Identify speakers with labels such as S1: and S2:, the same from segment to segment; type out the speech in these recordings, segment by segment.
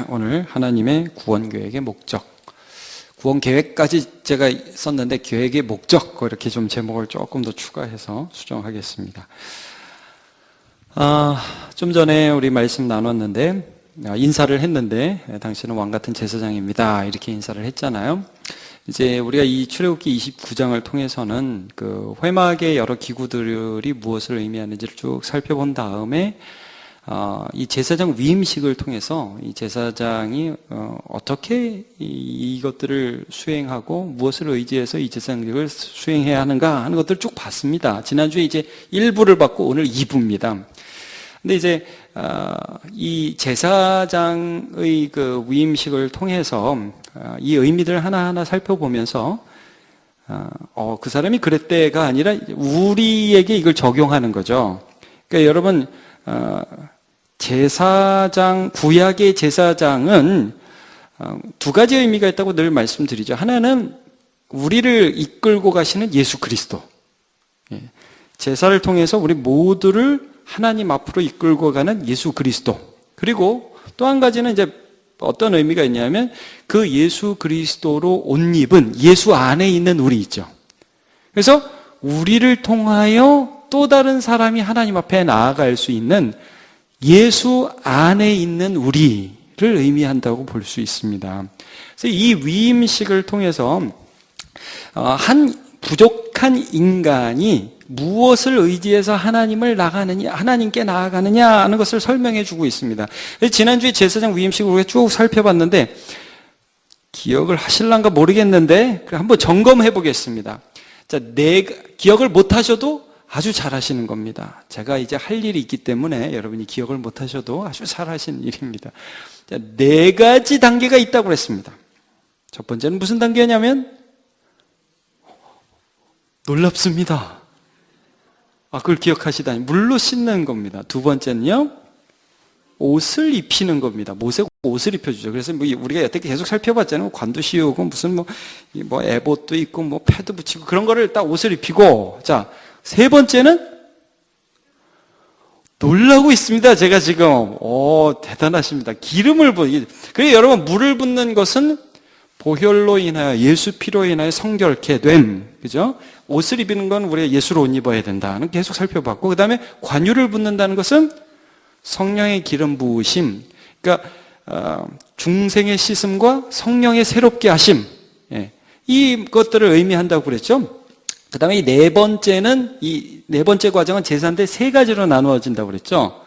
S1: 오늘 하나님의 구원 계획의 목적, 구원 계획까지 제가 썼는데 계획의 목적, 이렇게 좀 제목을 조금 더 추가해서 수정하겠습니다. 좀 전에 우리 말씀 나눴는데, 인사를 했는데, 당신은 왕같은 제사장입니다, 이렇게 인사를 했잖아요. 이제 우리가 이 출애굽기 29장을 통해서는 그 회막의 여러 기구들이 무엇을 의미하는지를 쭉 살펴본 다음에 이 제사장 위임식을 통해서 이 제사장이 어떻게 이것들을 수행하고 무엇을 의지해서 이 제사장직을 수행해야 하는가 하는 것들을 쭉 봤습니다. 지난주에 이제 1부를 봤고 오늘 2부입니다. 근데 이제 이 제사장의 그 위임식을 통해서 이 의미들을 하나하나 살펴보면서 그 사람이 그랬대가 아니라 우리에게 이걸 적용하는 거죠. 그러니까 여러분, 제사장, 구약의 제사장은 두 가지 의미가 있다고 늘 말씀드리죠. 하나는 우리를 이끌고 가시는 예수 그리스도, 제사를 통해서 우리 모두를 하나님 앞으로 이끌고 가는 예수 그리스도. 그리고 또 한 가지는 이제 어떤 의미가 있냐면 그 예수 그리스도로 옷 입은 예수 안에 있는 우리 있죠. 그래서 우리를 통하여 또 다른 사람이 하나님 앞에 나아갈 수 있는 예수 안에 있는 우리를 의미한다고 볼 수 있습니다. 그래서 이 위임식을 통해서 한 부족한 인간이 무엇을 의지해서 하나님께 나아가느냐 하는 것을 설명해 주고 있습니다. 지난주에 제사장 위임식을 우리가 쭉 살펴봤는데 기억을 하실란가 모르겠는데 한번 점검해 보겠습니다. 자, 기억을 못 하셔도 아주 잘하시는 겁니다. 제가 이제 할 일이 있기 때문에 여러분이 기억을 못 하셔도 아주 잘하시는 일입니다. 자, 4가지 단계가 있다고 그랬습니다. 첫 번째는 무슨 단계냐면 놀랍습니다. 그걸 기억하시다니. 물로 씻는 겁니다. 두 번째는요, 옷을 입히는 겁니다. 모세가 옷을 입혀주죠. 그래서 우리가 여태까지 계속 살펴봤잖아요. 관도 씌우고 무슨 에봇도 있고 패드 붙이고 그런 거를 딱 옷을 입히고. 자, 세 번째는 놀라고 있습니다. 제가 지금 대단하십니다. 기름을 그래서 여러분, 물을 붓는 것은 보혈로 인하여 예수 피로 인하여 성결케 됨, 그죠? 옷을 입히는 건 우리가 예수로 옷 입어야 된다는 계속 살펴봤고, 그 다음에 관유를 붓는다는 것은 성령의 기름 부으심, 그러니까 중생의 씻음과 성령의 새롭게 하심, 이것들을 의미한다고 그랬죠. 그 다음에 이 네 번째 과정은 제사인데 3가지로 나누어진다고 그랬죠.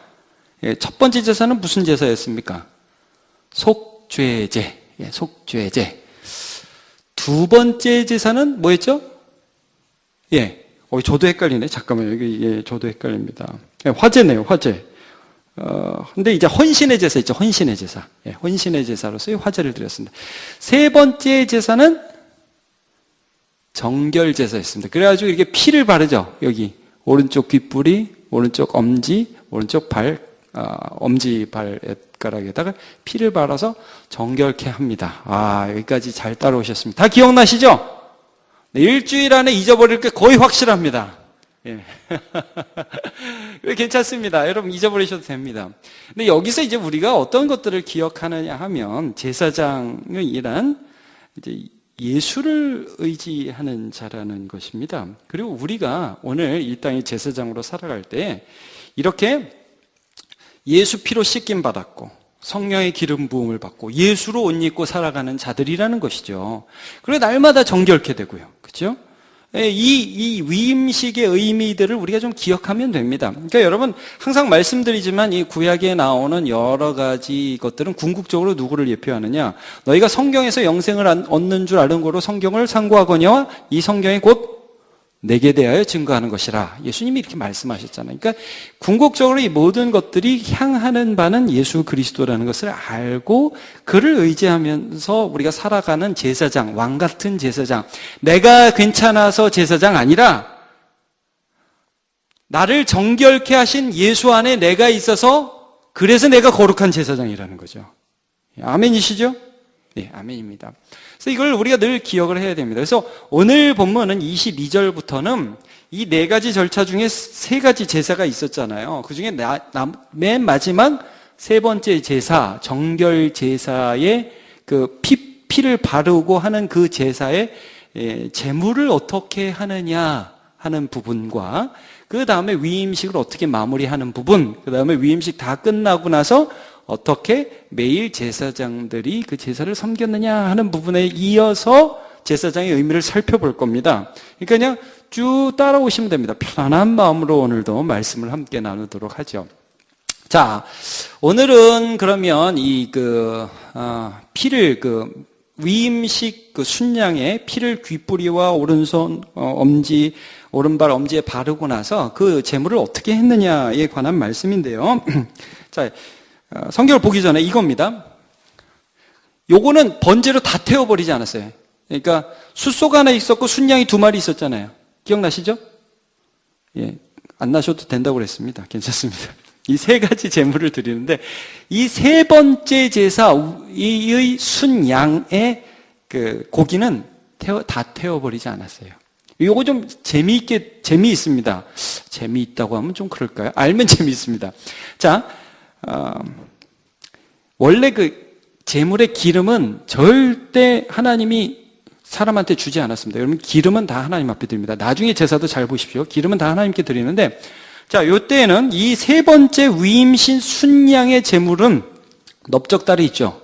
S1: 첫 번째 제사는 무슨 제사였습니까? 속죄제, 속죄제. 두 번째 제사는 뭐였죠? 저도 헷갈리네. 잠깐만요. 여기, 저도 헷갈립니다. 화제네요, 화제. 근데 이제 헌신의 제사 있죠. 헌신의 제사. 헌신의 제사로서 화제를 드렸습니다. 세 번째 제사는 정결 제사였습니다. 그래가지고 이렇게 피를 바르죠. 여기. 오른쪽 귓불이, 오른쪽 엄지, 오른쪽 엄지 발가락에다가 피를 발라서 정결케 합니다. 여기까지 잘 따라오셨습니다. 다 기억나시죠? 네, 일주일 안에 잊어버릴 게 거의 확실합니다. 괜찮습니다. 여러분 잊어버리셔도 됩니다. 근데 여기서 이제 우리가 어떤 것들을 기억하느냐 하면 제사장이란 이제 예수를 의지하는 자라는 것입니다. 그리고 우리가 오늘 이 땅의 제사장으로 살아갈 때 이렇게 예수 피로 씻김 받았고 성령의 기름 부음을 받고 예수로 옷 입고 살아가는 자들이라는 것이죠. 그리고 날마다 정결케 되고요. 그렇죠? 이 위임식의 의미들을 우리가 좀 기억하면 됩니다. 그러니까 여러분 항상 말씀드리지만 이 구약에 나오는 여러 가지 것들은 궁극적으로 누구를 예표하느냐? 너희가 성경에서 영생을 얻는 줄 아는 거로 성경을 상고하거니와 이 성경이 곧 내게 대하여 증거하는 것이라. 예수님이 이렇게 말씀하셨잖아요. 그러니까 궁극적으로 이 모든 것들이 향하는 바는 예수 그리스도라는 것을 알고 그를 의지하면서 우리가 살아가는 제사장, 왕 같은 제사장. 내가 괜찮아서 제사장 아니라 나를 정결케 하신 예수 안에 내가 있어서 그래서 내가 거룩한 제사장이라는 거죠. 아멘이시죠? 네, 아멘입니다. 그래서 이걸 우리가 늘 기억을 해야 됩니다. 그래서 오늘 본문은 22절부터는 이 4가지 절차 중에 3가지 제사가 있었잖아요. 그 중에 맨 마지막 세 번째 제사, 정결 제사의 그 피를 바르고 하는 그 제사의 제물을 어떻게 하느냐 하는 부분과 그 다음에 위임식을 어떻게 마무리하는 부분, 그 다음에 위임식 다 끝나고 나서 어떻게 매일 제사장들이 그 제사를 섬겼느냐 하는 부분에 이어서 제사장의 의미를 살펴볼 겁니다. 그러니까 그냥 쭉 따라오시면 됩니다. 편안한 마음으로 오늘도 말씀을 함께 나누도록 하죠. 자, 오늘은 그러면 피를 위임식 순양의 피를 귀뿌리와 오른손 엄지 오른발 엄지에 바르고 나서 그 제물을 어떻게 했느냐에 관한 말씀인데요. 자, 성경을 보기 전에 이겁니다. 요거는 번제로 다 태워버리지 않았어요. 그러니까 숫소가 하나 있었고 순양이 2마리 있었잖아요. 기억나시죠? 예, 안 나셔도 된다고 그랬습니다. 괜찮습니다. 이 3가지 제물을 드리는데 이 3번째 제사의 순양의 그 고기는 다 태워버리지 않았어요. 이거 좀 재미있습니다. 재미있다고 하면 좀 그럴까요? 알면 재미있습니다. 자, 원래 그 제물의 기름은 절대 하나님이 사람한테 주지 않았습니다. 여러분, 기름은 다 하나님 앞에 드립니다. 나중에 제사도 잘 보십시오. 기름은 다 하나님께 드리는데, 자, 요때에는 이 3번째 위임신 순양의 제물은 넓적다리 있죠.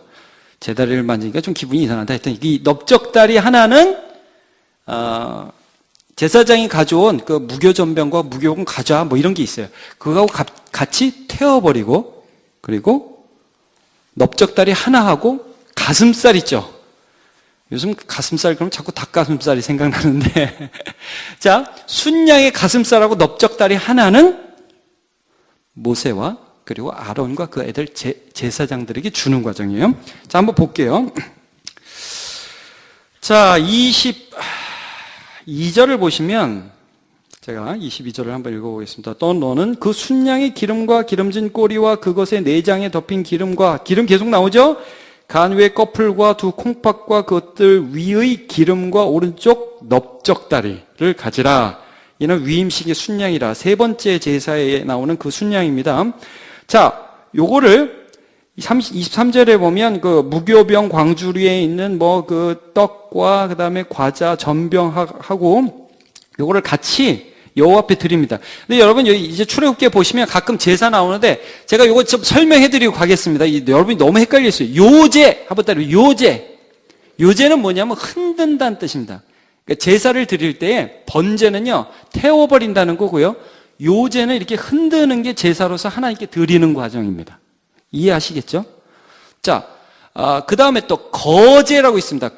S1: 제 다리를 만지니까 좀 기분이 이상하다 했더니 이 넓적다리 하나는 제사장이 가져온 그 무교전병과 무교금 가져와 뭐 이런 게 있어요. 그거하고 같이 태워버리고, 그리고 넓적다리 하나하고 가슴살 있죠. 요즘 가슴살 그러면 자꾸 닭가슴살이 생각나는데 자, 순양의 가슴살하고 넓적다리 하나는 모세와 그리고 아론과 그 애들 제사장들에게 주는 과정이에요. 자, 한번 볼게요. 자, 22절을 보시면 제가 22절을 한번 읽어보겠습니다. 또 너는 그 순양의 기름과 기름진 꼬리와 그것의 내장에 덮인 기름과 기름 계속 나오죠? 간 위의 꺼풀과 2 콩팥과 그것들 위의 기름과 오른쪽 넓적다리를 가지라. 이는 위임식의 순양이라. 3번째 제사에 나오는 그 순양입니다. 자, 요거를 23절에 보면 그 무교병 광주리에 있는 뭐 그 떡과 그 다음에 과자 전병하고 요거를 같이 여호와 앞에 드립니다. 근데 여러분 여기 이제 출애굽기에 보시면 가끔 제사 나오는데 제가 요거 좀 설명해드리고 가겠습니다. 여러분이 너무 헷갈렸어요. 요제 한번 따르요. 요제는 뭐냐면 흔든다는 뜻입니다. 그러니까 제사를 드릴 때에 번제는요 태워버린다는 거고요. 요제는 이렇게 흔드는 게 제사로서 하나님께 드리는 과정입니다. 이해하시겠죠? 자, 그 다음에 또 거제라고 있습니다.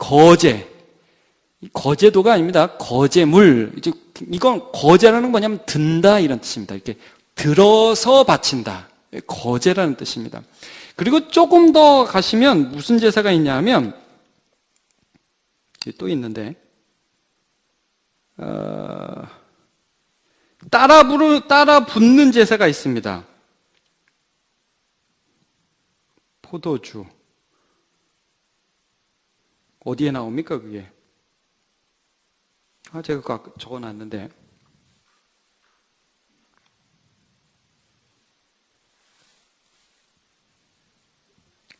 S1: 거제도가 아닙니다. 거제물. 이건 거제라는 건 뭐냐면 든다 이런 뜻입니다. 이렇게 들어서 바친다. 거제라는 뜻입니다. 그리고 조금 더 가시면 무슨 제사가 있냐 하면 또 있는데 따라 붓는 제사가 있습니다. 포도주. 어디에 나옵니까 그게? 제가 그거 적어놨는데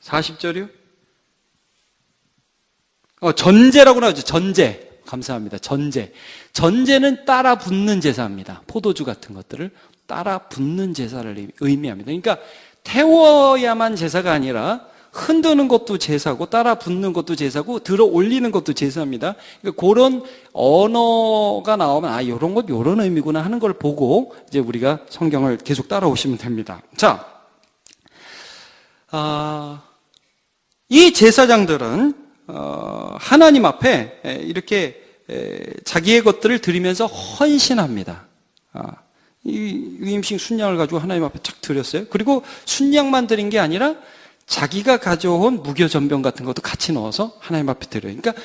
S1: 40절이요? 전제라고 나오죠. 전제. 감사합니다. 전제는 따라 붓는 제사입니다. 포도주 같은 것들을 따라 붓는 제사를 의미합니다. 그러니까 태워야만 제사가 아니라 흔드는 것도 제사고 따라 붓는 것도 제사고 들어 올리는 것도 제사입니다. 그러니까 그런 언어가 나오면 이런 것 이런 의미구나 하는 걸 보고 이제 우리가 성경을 계속 따라오시면 됩니다. 자, 이 제사장들은 하나님 앞에 이렇게 자기의 것들을 드리면서 헌신합니다. 이 위임식 순양을 가지고 하나님 앞에 착 드렸어요. 그리고 순양만 드린 게 아니라 자기가 가져온 무교전병 같은 것도 같이 넣어서 하나님 앞에 드려요. 그러니까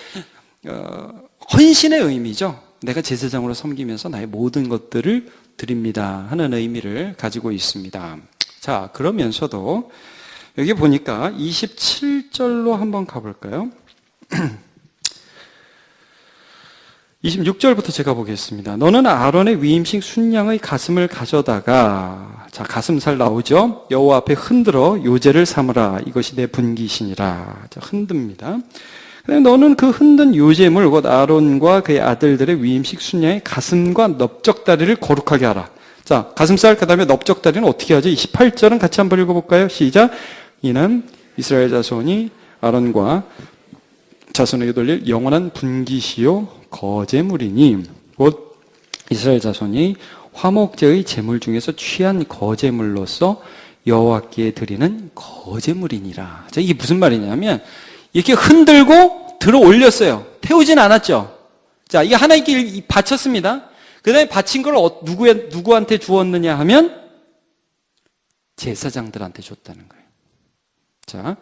S1: 헌신의 의미죠. 내가 제사장으로 섬기면서 나의 모든 것들을 드립니다 하는 의미를 가지고 있습니다. 자, 그러면서도 여기 보니까 27절로 한번 가볼까요? 26절부터 제가 보겠습니다. 너는 아론의 위임식 순양의 가슴을 가져다가, 자, 가슴살 나오죠? 여호와 앞에 흔들어 요제를 삼으라. 이것이 내 분기신이라. 자, 흔듭니다. 너는 그 흔든 요제물, 곧 아론과 그의 아들들의 위임식 순양의 가슴과 넓적다리를 거룩하게 하라. 자, 가슴살, 그 다음에 넓적다리는 어떻게 하죠? 28절은 같이 한번 읽어볼까요? 시작. 이는 이스라엘 자손이 아론과 자손에게 돌릴 영원한 분기시요 거제물이니, 곧 이스라엘 자손이 화목제의 제물 중에서 취한 거제물로서 여호와께 드리는 거제물이니라. 자, 이게 무슨 말이냐면 이렇게 흔들고 들어 올렸어요. 태우진 않았죠. 자, 이게 하나님께 바쳤습니다. 그 다음에 바친 걸 누구한테 주었느냐 하면 제사장들한테 줬다는 거예요. 자,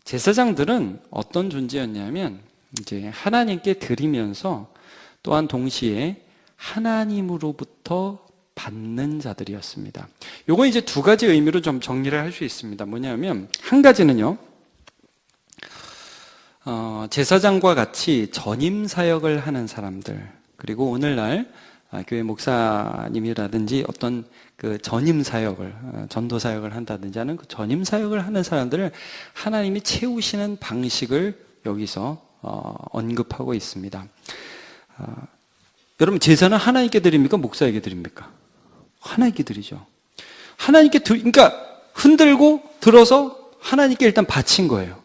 S1: 제사장들은 어떤 존재였냐면 이제 하나님께 드리면서 또한 동시에 하나님으로부터 받는 자들이었습니다. 요건 이제 두 가지 의미로 좀 정리를 할 수 있습니다. 뭐냐면 한 가지는요, 제사장과 같이 전임 사역을 하는 사람들, 그리고 오늘날 교회 목사님이라든지 어떤 그 전임 사역을, 전도 사역을 한다든지 하는 그 전임 사역을 하는 사람들을 하나님이 채우시는 방식을 여기서 언급하고 있습니다. 여러분, 제사는 하나님께 드립니까? 목사에게 드립니까? 하나님께 드리죠. 그러니까 흔들고 들어서 하나님께 일단 바친 거예요.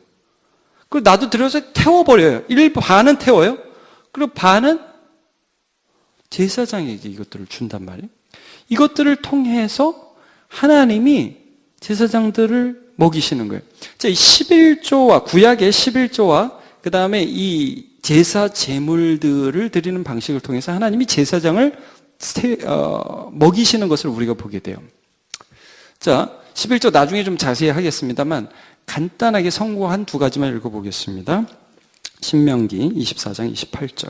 S1: 그리고 나도 들어서 태워버려요. 반은 태워요. 그리고 반은 제사장에게 이것들을 준단 말이에요. 이것들을 통해서 하나님이 제사장들을 먹이시는 거예요. 자, 이 11조와, 구약의 11조와 그 다음에 이 제사 제물들을 드리는 방식을 통해서 하나님이 제사장을 먹이시는 것을 우리가 보게 돼요. 자, 11조 나중에 좀 자세히 하겠습니다만 간단하게 성구 한 두 가지만 읽어보겠습니다. 신명기 24장 28절.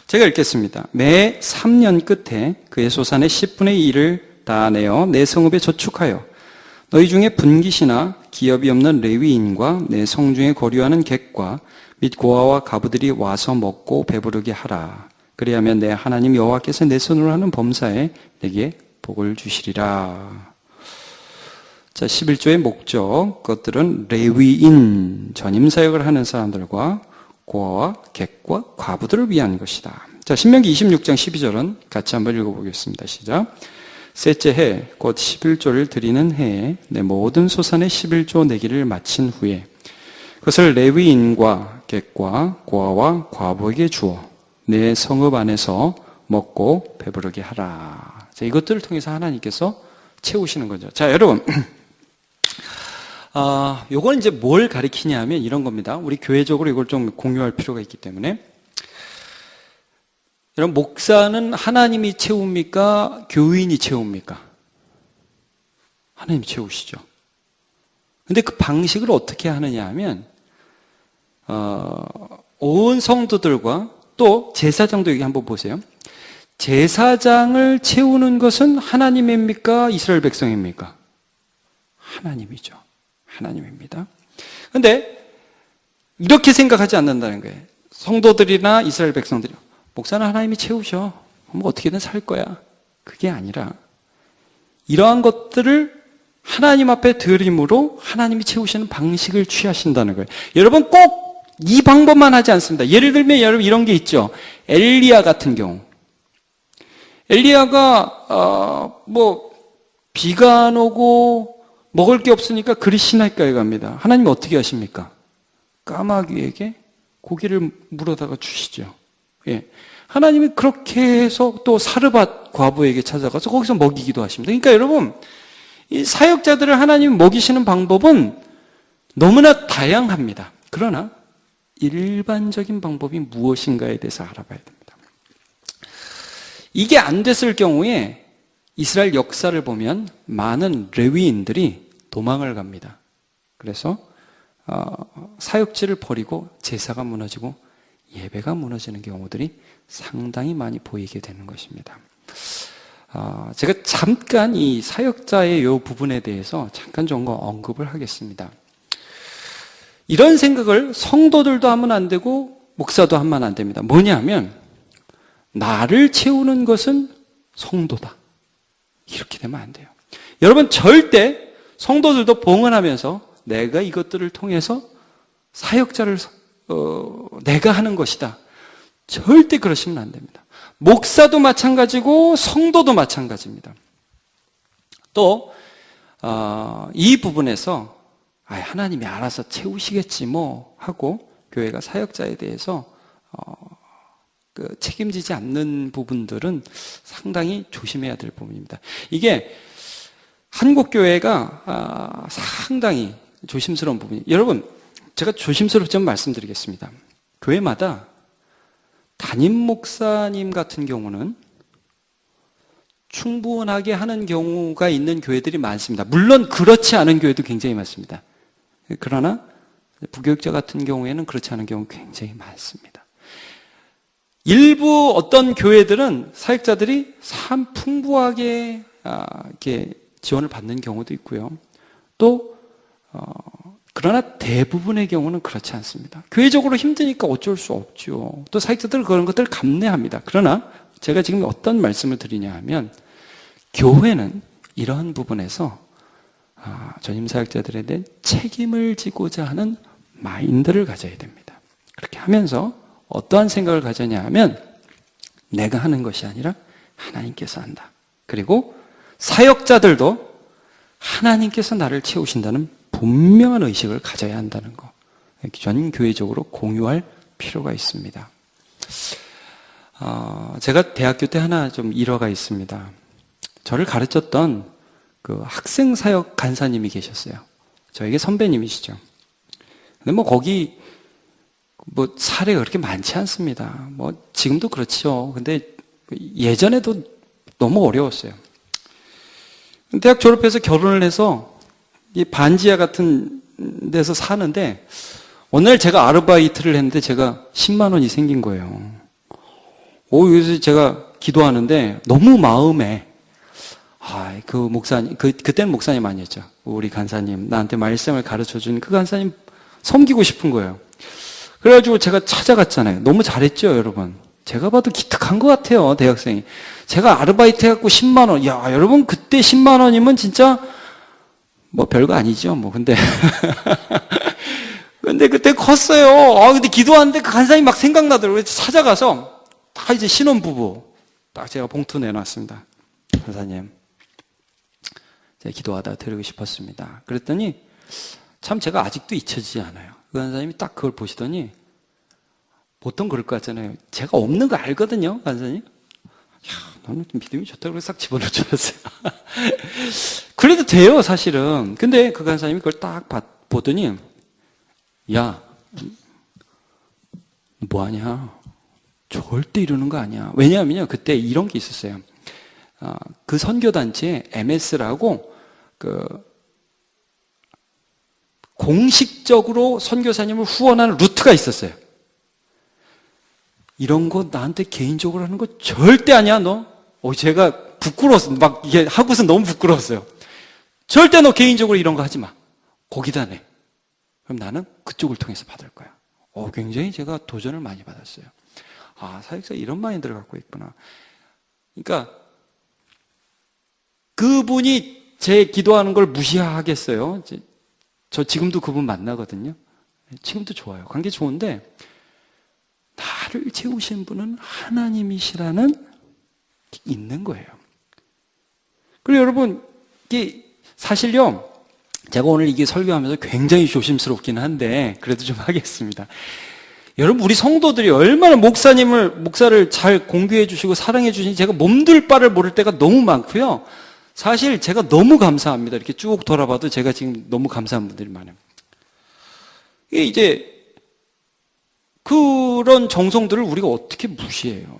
S1: 제가 읽겠습니다. 매 3년 끝에 그의 소산의 10분의 1을 다 내어 내 성읍에 저축하여 너희 중에 분깃이나 기업이 없는 레위인과 내 성중에 거류하는 객과 및 고아와 가부들이 와서 먹고 배부르게 하라. 그리하면 내 하나님 여호와께서 내 손으로 하는 범사에 내게 복을 주시리라. 자, 11조의 목적, 그것들은 레위인, 전임 사역을 하는 사람들과 고아와 객과 과부들을 위한 것이다. 자, 신명기 26장 12절은 같이 한번 읽어보겠습니다. 시작. 셋째 해, 곧 11조를 드리는 해에 내 모든 소산의 11조 내기를 마친 후에 그것을 레위인과 객과 고아와 과부에게 주어 내 성읍 안에서 먹고 배부르게 하라. 자, 이것들을 통해서 하나님께서 채우시는 거죠. 자, 여러분. 요건 이제 뭘 가리키냐면 이런 겁니다. 우리 교회적으로 이걸 좀 공유할 필요가 있기 때문에. 여러분, 목사는 하나님이 채웁니까? 교인이 채웁니까? 하나님이 채우시죠. 근데 그 방식을 어떻게 하느냐 하면, 온 성도들과 또 제사장도 여기 한번 보세요. 제사장을 채우는 것은 하나님입니까? 이스라엘 백성입니까? 하나님이죠. 하나님입니다. 그런데 이렇게 생각하지 않는다는 거예요. 성도들이나 이스라엘 백성들이 목사는 하나님이 채우셔. 뭐 어떻게든 살 거야. 그게 아니라 이러한 것들을 하나님 앞에 드림으로 하나님이 채우시는 방식을 취하신다는 거예요. 여러분 꼭 이 방법만 하지 않습니다. 예를 들면 여러분 이런 게 있죠. 엘리야 같은 경우. 엘리야가 비가 안 오고 먹을 게 없으니까 그리 시내가에 갑니다. 하나님이 어떻게 하십니까? 까마귀에게 고기를 물어다가 주시죠. 예. 하나님이 그렇게 해서 또 사르밧 과부에게 찾아가서 거기서 먹이기도 하십니다. 그러니까 여러분, 이 사역자들을 하나님이 먹이시는 방법은 너무나 다양합니다. 그러나 일반적인 방법이 무엇인가에 대해서 알아봐야 됩니다. 이게 안 됐을 경우에 이스라엘 역사를 보면 많은 레위인들이 도망을 갑니다. 그래서 사역지를 버리고 제사가 무너지고 예배가 무너지는 경우들이 상당히 많이 보이게 되는 것입니다. 제가 잠깐 이 사역자의 이 부분에 대해서 잠깐 좀 언급을 하겠습니다. 이런 생각을 성도들도 하면 안 되고 목사도 하면 안 됩니다. 뭐냐면 나를 채우는 것은 성도다. 이렇게 되면 안 돼요. 여러분 절대 성도들도 봉헌하면서 내가 이것들을 통해서 사역자를 내가 하는 것이다. 절대 그러시면 안 됩니다. 목사도 마찬가지고 성도도 마찬가지입니다. 또 이 부분에서 하나님이 알아서 채우시겠지 뭐 하고 교회가 사역자에 대해서 책임지지 않는 부분들은 상당히 조심해야 될 부분입니다. 이게 한국 교회가 상당히 조심스러운 부분이, 여러분 제가 조심스럽지만 말씀드리겠습니다. 교회마다 담임 목사님 같은 경우는 충분하게 하는 경우가 있는 교회들이 많습니다. 물론 그렇지 않은 교회도 굉장히 많습니다. 그러나 부교육자 같은 경우에는 그렇지 않은 경우 굉장히 많습니다. 일부 어떤 교회들은 사역자들이 참 풍부하게 이렇게 지원을 받는 경우도 있고요. 또 그러나 대부분의 경우는 그렇지 않습니다. 교회적으로 힘드니까 어쩔 수 없죠. 또 사역자들은 그런 것들을 감내합니다. 그러나 제가 지금 어떤 말씀을 드리냐 하면 교회는 이러한 부분에서 전임 사역자들에 대한 책임을 지고자 하는 마인드를 가져야 됩니다. 그렇게 하면서 어떠한 생각을 가져냐 하면 내가 하는 것이 아니라 하나님께서 한다. 그리고 사역자들도 하나님께서 나를 채우신다는 분명한 의식을 가져야 한다는 것, 전 교회적으로 공유할 필요가 있습니다. 제가 대학교 때 하나 좀 일화가 있습니다. 저를 가르쳤던 그 학생 사역 간사님이 계셨어요. 저에게 선배님이시죠. 근데 거기 사례가 그렇게 많지 않습니다. 지금도 그렇죠. 근데 예전에도 너무 어려웠어요. 대학 졸업해서 결혼을 해서 이 반지하 같은 데서 사는데 어느 날 제가 아르바이트를 했는데 제가 10만 원이 생긴 거예요. 그래서 제가 기도하는데 너무 마음에 그 목사님, 그때는 목사님 아니었죠. 우리 간사님, 나한테 말씀을 가르쳐 준 그 간사님 섬기고 싶은 거예요. 그래가지고 제가 찾아갔잖아요. 너무 잘했죠, 여러분. 제가 봐도 기특한 것 같아요, 대학생이. 제가 아르바이트 해갖고 10만 원. 야, 여러분, 그때 10만 원이면 진짜, 별거 아니죠, 근데. 근데 그때 컸어요. 근데 기도하는데 그 간사님이 막 생각나더라고요. 그래서 찾아가서, 다 이제 신혼부부. 딱 제가 봉투 내놨습니다. 간사님. 제가 기도하다 드리고 싶었습니다. 그랬더니, 참 제가 아직도 잊혀지지 않아요. 그 간사님이 딱 그걸 보시더니, 보통 그럴 것 같잖아요. 제가 없는 거 알거든요, 간사님. 너는 믿음이 좋다고 그래서 싹 집어넣어 주셨어요. 그래도 돼요, 사실은. 근데 그 간사님이 그걸 딱 보더니, 야, 뭐하냐? 절대 이러는 거 아니야. 왜냐하면요, 그때 이런 게 있었어요. 그 선교단체에 MS라고, 공식적으로 선교사님을 후원하는 루트가 있었어요. 이런 거 나한테 개인적으로 하는 거 절대 아니야, 너. 제가 부끄러웠어. 막 이게 하고서 너무 부끄러웠어요. 절대 너 개인적으로 이런 거 하지 마. 거기다 내. 그럼 나는 그쪽을 통해서 받을 거야. 굉장히 제가 도전을 많이 받았어요. 사역자 이런 마인드를 갖고 있구나. 그러니까 그분이 제 기도하는 걸 무시하겠어요? 저 지금도 그분 만나거든요. 지금도 좋아요. 관계 좋은데 나를 채우신 분은 하나님이시라는 게 있는 거예요. 그리고 여러분, 이게 사실요, 제가 오늘 이게 설교하면서 굉장히 조심스럽긴 한데 그래도 좀 하겠습니다. 여러분, 우리 성도들이 얼마나 목사를 잘 공개해 주시고 사랑해 주시니 제가 몸둘 바를 모를 때가 너무 많고요. 사실 제가 너무 감사합니다. 이렇게 쭉 돌아봐도 제가 지금 너무 감사한 분들이 많아요. 이게 이제 그런 정성들을 우리가 어떻게 무시해요.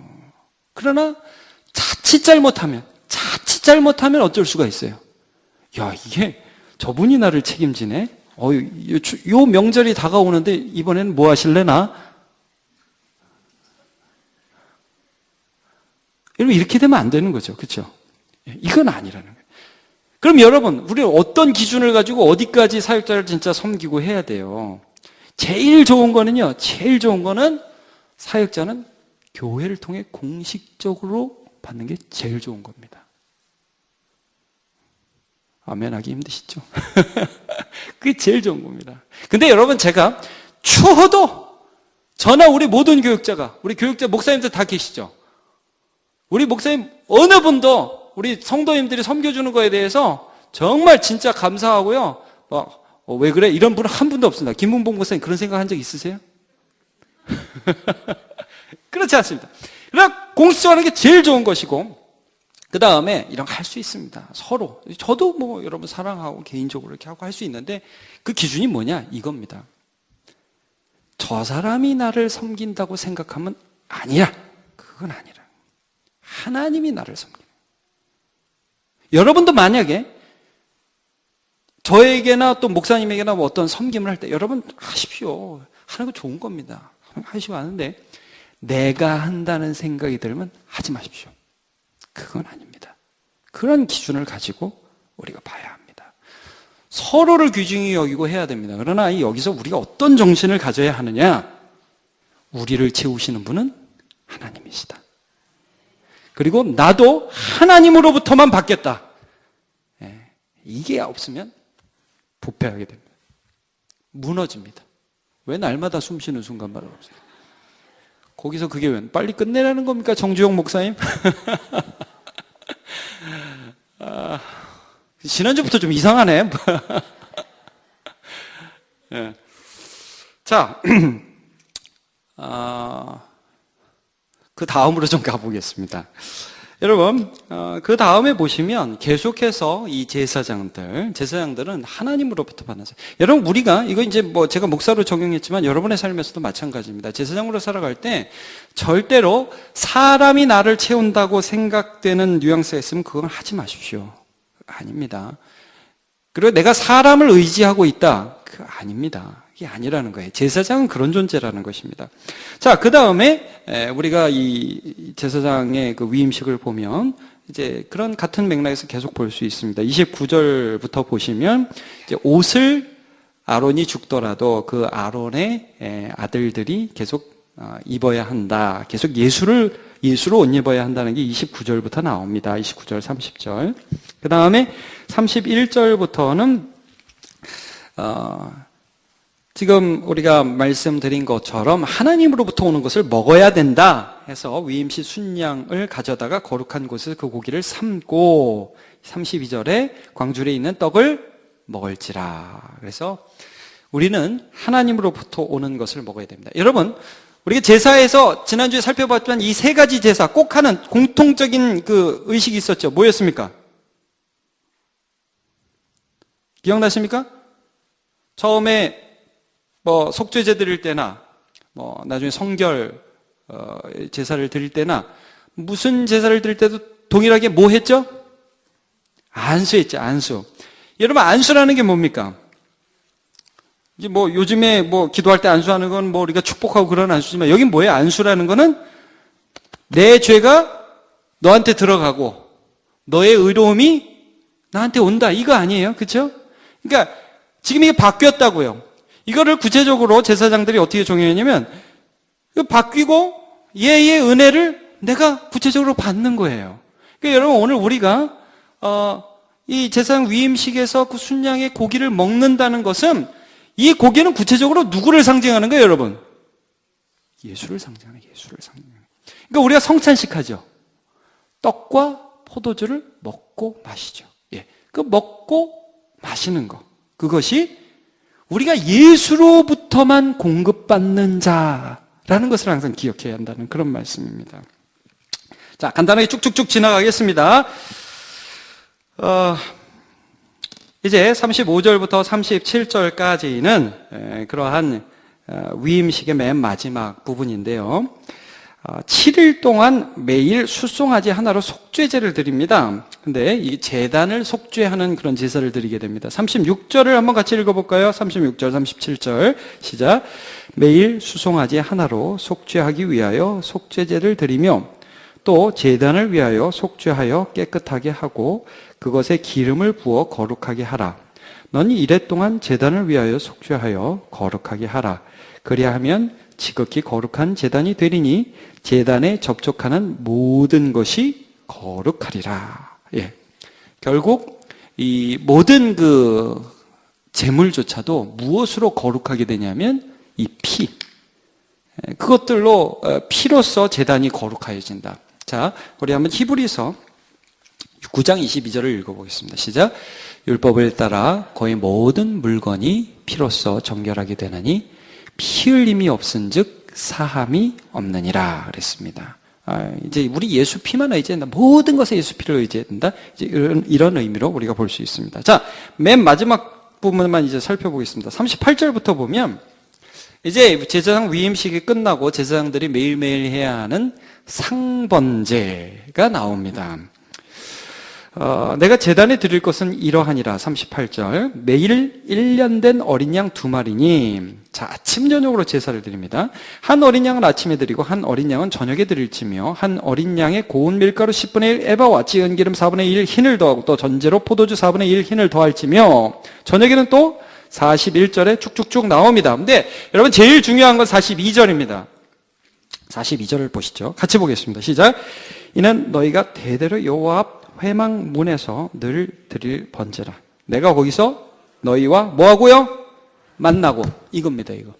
S1: 그러나 자칫 잘못하면 어쩔 수가 있어요. 야, 이게 저분이 나를 책임지네. 요 명절이 다가오는데 이번에는 뭐 하실래나? 여러분, 이렇게 되면 안 되는 거죠. 그렇죠? 이건 아니라는 거예요. 그럼 여러분, 우리는 어떤 기준을 가지고 어디까지 사역자를 진짜 섬기고 해야 돼요? 제일 좋은 거는 사역자는 교회를 통해 공식적으로 받는 게 제일 좋은 겁니다. 아멘 하기 힘드시죠? 그게 제일 좋은 겁니다. 근데 여러분, 제가 추워도 저나 우리 모든 교육자가, 우리 교육자 목사님들 다 계시죠? 우리 목사님 어느 분도 우리 성도님들이 섬겨주는 거에 대해서 정말 진짜 감사하고요. 왜 그래? 이런 분은 한 분도 없습니다. 김문봉 목사님 그런 생각 한 적 있으세요? 그렇지 않습니다. 그러나 공식적으로 하는 게 제일 좋은 것이고, 그 다음에 이런 거 할 수 있습니다. 서로. 저도 뭐 여러분 사랑하고 개인적으로 이렇게 하고 할 수 있는데, 그 기준이 뭐냐? 이겁니다. 저 사람이 나를 섬긴다고 생각하면 아니야. 그건 아니라. 하나님이 나를 섬기는. 여러분도 만약에 저에게나 또 목사님에게나 뭐 어떤 섬김을 할 때 여러분 하십시오. 하는 거 좋은 겁니다. 하시고 하는데 내가 한다는 생각이 들면 하지 마십시오. 그건 아닙니다. 그런 기준을 가지고 우리가 봐야 합니다. 서로를 귀중히 여기고 해야 됩니다. 그러나 여기서 우리가 어떤 정신을 가져야 하느냐? 우리를 채우시는 분은 하나님이시다. 그리고 나도 하나님으로부터만 받겠다. 이게 없으면 부패하게 됩니다. 무너집니다. 왜 날마다 숨 쉬는 순간마다 없어요? 거기서 그게 왜 빨리 끝내라는 겁니까? 정주영 목사님? 지난주부터 좀 이상하네. 네. 자, 그 다음으로 좀 가보겠습니다. 여러분, 그 다음에 보시면 계속해서 이 제사장들은 하나님으로부터 받는 사람. 여러분, 우리가, 이거 이제 뭐 제가 목사로 적용했지만 여러분의 삶에서도 마찬가지입니다. 제사장으로 살아갈 때 절대로 사람이 나를 채운다고 생각되는 뉘앙스가 있으면 그건 하지 마십시오. 아닙니다. 그리고 내가 사람을 의지하고 있다. 그거 아닙니다. 이게 아니라는 거예요. 제사장은 그런 존재라는 것입니다. 자, 그 다음에 우리가 이 제사장의 그 위임식을 보면 이제 그런 같은 맥락에서 계속 볼 수 있습니다. 29절부터 보시면 이제 옷을 아론이 죽더라도 그 아론의 아들들이 계속 입어야 한다. 계속 예수로 옷 입어야 한다는 게 29절부터 나옵니다. 29절, 30절. 그 다음에 31절부터는 지금 우리가 말씀드린 것처럼 하나님으로부터 오는 것을 먹어야 된다 해서 위임시 순양을 가져다가 거룩한 곳에서 그 고기를 삶고 32절에 광주리에 있는 떡을 먹을지라. 그래서 우리는 하나님으로부터 오는 것을 먹어야 됩니다. 여러분, 우리가 제사에서 지난주에 살펴봤지만 이 세 가지 제사 꼭 하는 공통적인 그 의식이 있었죠. 뭐였습니까? 기억나십니까? 처음에 뭐 속죄제 드릴 때나 뭐 나중에 성결 제사를 드릴 때나 무슨 제사를 드릴 때도 동일하게 뭐 했죠? 안수했죠. 안수. 여러분, 안수라는 게 뭡니까? 이제 뭐 요즘에 뭐 기도할 때 안수하는 건 뭐 우리가 축복하고 그런 안수지만 여긴 뭐예요? 안수라는 거는 내 죄가 너한테 들어가고 너의 의로움이 나한테 온다. 이거 아니에요? 그렇죠? 그러니까 지금 이게 바뀌었다고요. 이거를 구체적으로 제사장들이 어떻게 정의했냐면 바뀌고 얘의 은혜를 내가 구체적으로 받는 거예요. 그러니까 여러분, 오늘 우리가 이 제사장 위임식에서 그 순양의 고기를 먹는다는 것은 이 고기는 구체적으로 누구를 상징하는 거예요, 여러분? 예수를 상징하는 거예요. 예수를 상징하는 거예요. 그러니까 우리가 성찬식 하죠. 떡과 포도주를 먹고 마시죠. 예, 그 먹고 마시는 거, 그것이 우리가 예수로부터만 공급받는 자라는 것을 항상 기억해야 한다는 그런 말씀입니다. 자, 간단하게 쭉쭉쭉 지나가겠습니다. 이제 35절부터 37절까지는 그러한 위임식의 맨 마지막 부분인데요. 7일 동안 매일 숫송아지 하나로 속죄제를 드립니다. 근데 이 제단을 속죄하는 그런 제사를 드리게 됩니다. 36절을 한번 같이 읽어볼까요? 36절, 37절 시작. 매일 숫송아지 하나로 속죄하기 위하여 속죄제를 드리며 또 제단을 위하여 속죄하여 깨끗하게 하고 그것에 기름을 부어 거룩하게 하라. 너는 이랫동안 제단을 위하여 속죄하여 거룩하게 하라. 그리하면 지극히 거룩한 제단이 되리니 제단에 접촉하는 모든 것이 거룩하리라. 예. 결국 이 모든 그 제물조차도 무엇으로 거룩하게 되냐면 이 피. 그것들로 피로써 제단이 거룩하여진다. 자, 우리 한번 히브리서 9장 22절을 읽어보겠습니다. 시작. 율법을 따라 거의 모든 물건이 피로써 정결하게 되나니 피 흘림이 없은즉 사함이 없느니라 그랬습니다. 이제 우리 예수 피만 의지한다. 모든 것에 예수 피를 의지한다. 이제 이런 의미로 우리가 볼 수 있습니다. 자, 맨 마지막 부분만 이제 살펴보겠습니다. 38절부터 보면 이제 제사장 위임식이 끝나고 제사장들이 매일매일 해야 하는 상번제가 나옵니다. 내가 제단에 드릴 것은 이러하니라. 38절. 매일 1년 된 어린 양 2마리니 자, 아침 저녁으로 제사를 드립니다. 한 어린 양은 아침에 드리고 한 어린 양은 저녁에 드릴지며 한 어린 양에 고운 밀가루 10분의 1 에바와 찌은 기름 4분의 1 흰을 더하고 또 전제로 포도주 4분의 1 흰을 더할지며 저녁에는 또 41절에 쭉쭉쭉 나옵니다. 근데 여러분 제일 중요한 건 42절입니다. 42절을 보시죠. 같이 보겠습니다. 시작. 이는 너희가 대대로 여호와 앞 회막 문에서 늘 드릴 번제라. 내가 거기서 너희와 뭐하고요? 만나고. 이겁니다, 이거.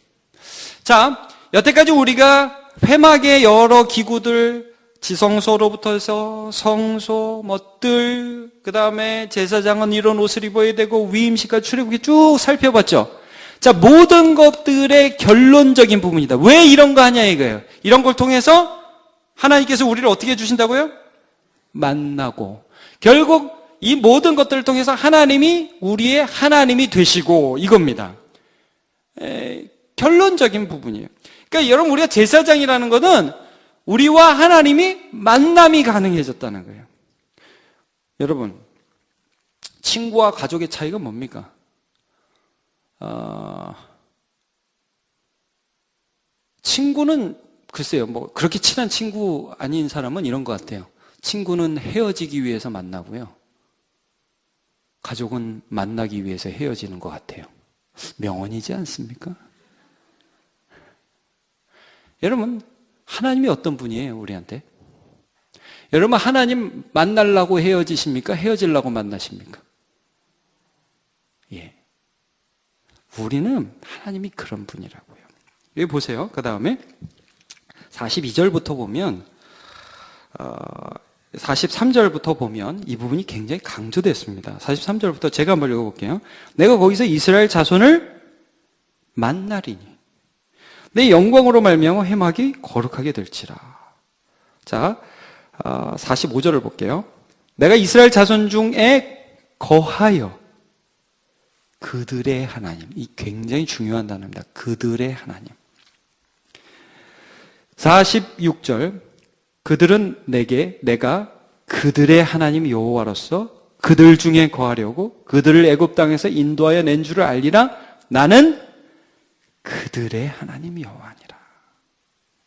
S1: 자, 여태까지 우리가 회막의 여러 기구들, 지성소로부터 해서 성소, 뜰, 그 다음에 제사장은 이런 옷을 입어야 되고 위임식과 출애굽기 쭉 살펴봤죠. 자, 모든 것들의 결론적인 부분이다. 왜 이런 거 하냐 이거예요. 이런 걸 통해서 하나님께서 우리를 어떻게 해주신다고요? 만나고. 결국 이 모든 것들을 통해서 하나님이 우리의 하나님이 되시고 이겁니다. 결론적인 부분이에요. 그러니까 여러분 우리가 제사장이라는 것은 우리와 하나님이 만남이 가능해졌다는 거예요. 여러분 친구와 가족의 차이가 뭡니까? 친구는 글쎄요, 뭐 그렇게 친한 친구 아닌 사람은 이런 것 같아요. 친구는 헤어지기 위해서 만나고요. 가족은 만나기 위해서 헤어지는 것 같아요. 명언이지 않습니까? 여러분, 하나님이 어떤 분이에요, 우리한테? 여러분, 하나님 만나려고 헤어지십니까? 헤어지려고 만나십니까? 예. 우리는 하나님이 그런 분이라고요. 여기 보세요. 그 다음에 42절부터 보면 43절부터 보면 이 부분이 굉장히 강조됐습니다. 43절부터 제가 한번 읽어볼게요. 내가 거기서 이스라엘 자손을 만나리니 내 영광으로 말미암아 회막이 거룩하게 될지라. 자, 45절을 볼게요. 내가 이스라엘 자손 중에 거하여 그들의 하나님. 이 굉장히 중요한 단어입니다. 그들의 하나님. 46절 그들은 내가 그들의 하나님 여호와로서 그들 중에 거하려고 그들을 애굽 땅에서 인도하여 낸 줄을 알리라. 나는 그들의 하나님 여호와니라.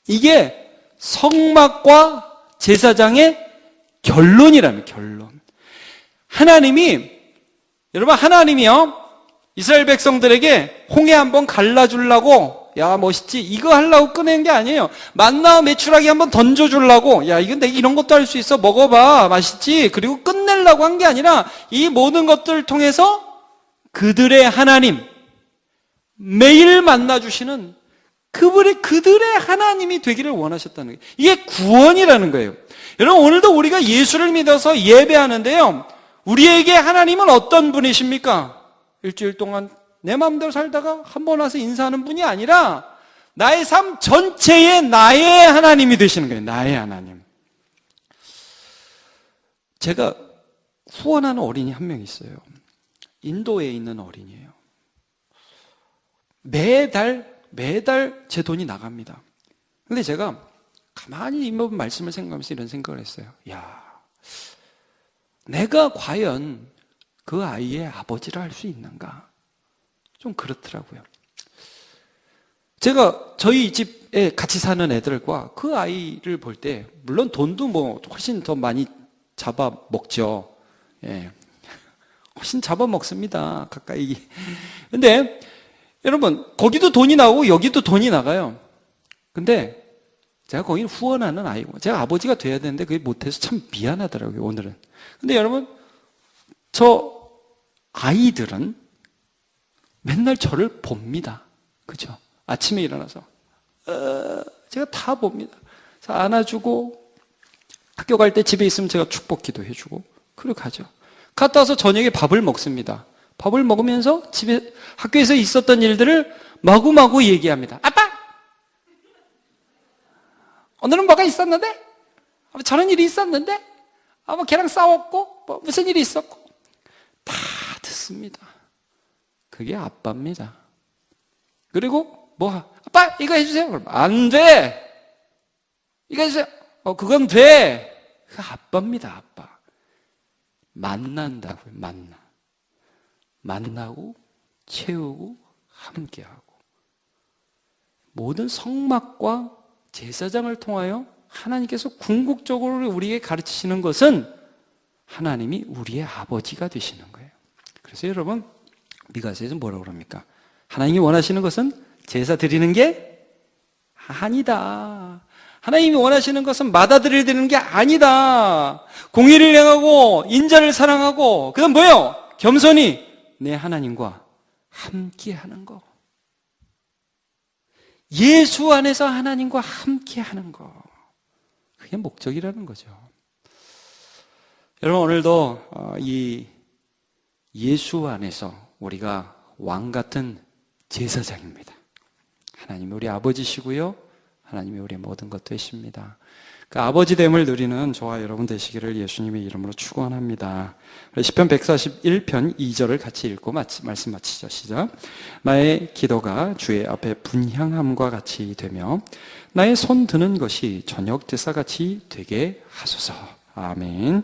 S1: 이게 성막과 제사장의 결론이라는 결론. 여러분 하나님이요 이스라엘 백성들에게 홍해 한번 갈라주려고 야 멋있지 이거 하려고 꺼낸 게 아니에요. 만나 메추라기 한번 던져주려고 야 이건 내가 이런 것도 할 수 있어 먹어봐 맛있지 그리고 끝내려고 한 게 아니라 이 모든 것들을 통해서 그들의 하나님 매일 만나주시는 그들의 하나님이 되기를 원하셨다는 거예요. 이게 구원이라는 거예요. 여러분 오늘도 우리가 예수를 믿어서 예배하는데요 우리에게 하나님은 어떤 분이십니까? 일주일 동안 내 마음대로 살다가 한 번 와서 인사하는 분이 아니라 나의 삶 전체에 나의 하나님이 되시는 거예요. 나의 하나님. 제가 후원하는 어린이 한 명 있어요. 인도에 있는 어린이에요. 매달 제 돈이 나갑니다. 근데 제가 가만히 이 말씀을 생각하면서 이런 생각을 했어요. 야, 내가 과연 그 아이의 아버지를 할 수 있는가? 좀 그렇더라고요. 제가 저희 집에 같이 사는 애들과 그 아이를 볼 때 물론 돈도 뭐 훨씬 더 많이 잡아먹죠. 예. 훨씬 잡아먹습니다. 가까이. 근데 여러분 거기도 돈이 나오고 여기도 돈이 나가요. 근데 제가 거긴 후원하는 아이고, 제가 아버지가 돼야 되는데 그게 못해서 참 미안하더라고요, 오늘은. 근데 여러분, 저 아이들은 맨날 저를 봅니다. 그죠? 아침에 일어나서. 제가 다 봅니다. 그래서 안아주고, 학교 갈 때 집에 있으면 제가 축복 기도 해주고, 그리고 가죠. 갔다 와서 저녁에 밥을 먹습니다. 밥을 먹으면서 집에, 학교에서 있었던 일들을 마구마구 얘기합니다. 아빠! 오늘은 뭐가 있었는데? 저런 일이 있었는데? 뭐 걔랑 싸웠고, 뭐 무슨 일이 있었고. 다 듣습니다. 그게 아빠입니다. 그리고 아빠 이거 해주세요. 그럼 안 돼. 이거 해주세요. 그건 돼. 그 아빠입니다. 아빠. 만난다고요. 만나고 채우고 함께하고. 모든 성막과 제사장을 통하여 하나님께서 궁극적으로 우리에게 가르치시는 것은 하나님이 우리의 아버지가 되시는 거예요. 그래서 여러분, 미가서에서 뭐라고 그럽니까? 하나님이 원하시는 것은 제사 드리는 게 아니다. 하나님이 원하시는 것은 마다드려야 되는 게 아니다. 공의를 행하고 인자를 사랑하고 그다음 뭐예요? 겸손히 내 하나님과 함께하는 거. 예수 안에서 하나님과 함께하는 거. 그게 목적이라는 거죠. 여러분, 오늘도 이 예수 안에서 우리가 왕 같은 제사장입니다. 하나님이 우리 아버지시고요, 하나님이 우리의 모든 것 되십니다. 그 아버지됨을 누리는 저와 여러분 되시기를 예수님의 이름으로 축원합니다. 시편 141편 2절을 같이 읽고 말씀 마치죠. 시작. 나의 기도가 주의 앞에 분향함과 같이 되며 나의 손 드는 것이 저녁 제사같이 되게 하소서. 아멘.